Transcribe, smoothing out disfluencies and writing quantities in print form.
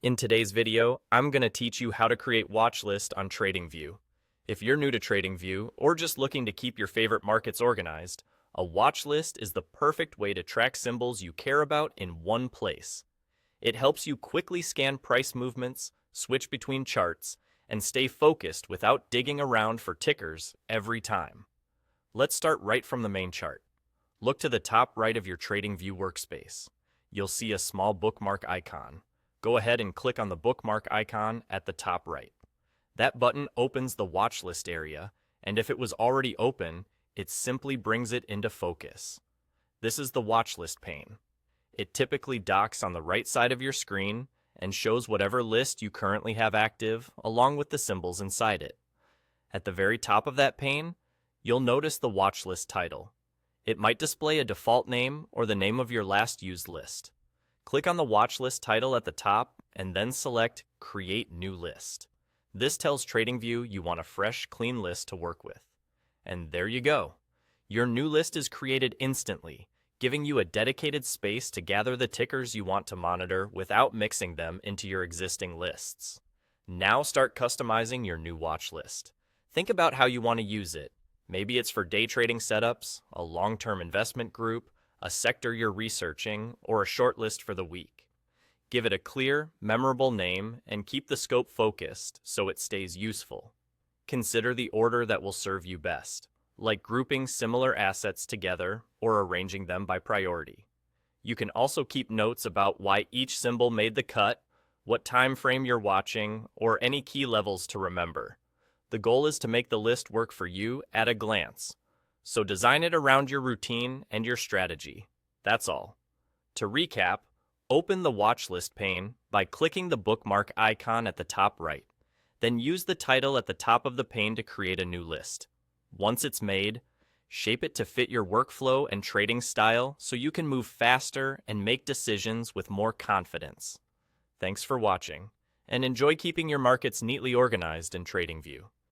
In today's video, I'm going to teach you how to create Watchlist on TradingView. If you're new to TradingView or just looking to keep your favorite markets organized, a watchlist is the perfect way to track symbols you care about in one place. It helps you quickly scan price movements, switch between charts, and stay focused without digging around for tickers every time. Let's start right from the main chart. Look to the top right of your TradingView workspace. You'll see a small bookmark icon. Go ahead and click on the bookmark icon at the top right. That button opens the watch list area, and if it was already open, it simply brings it into focus. This is the watch list pane. It typically docks on the right side of your screen and shows whatever list you currently have active along with the symbols inside it. At the very top of that pane, you'll notice the watch list title. It might display a default name or the name of your last used list. Click on the watch list title at the top and then select Create New List. This tells TradingView you want a fresh, clean list to work with. And there you go. Your new list is created instantly, giving you a dedicated space to gather the tickers you want to monitor without mixing them into your existing lists. Now start customizing your new watch list. Think about how you want to use it. Maybe it's for day trading setups, a long-term investment group, a sector you're researching, or a short list for the week. Give it a clear, memorable name and keep the scope focused so it stays useful. Consider the order that will serve you best, like grouping similar assets together or arranging them by priority. You can also keep notes about why each symbol made the cut, what time frame you're watching, or any key levels to remember. The goal is to make the list work for you at a glance. So design it around your routine and your strategy. That's all. To recap, open the watch list pane by clicking the bookmark icon at the top right. Then use the title at the top of the pane to create a new list. Once it's made, shape it to fit your workflow and trading style so you can move faster and make decisions with more confidence. Thanks for watching, and enjoy keeping your markets neatly organized in TradingView.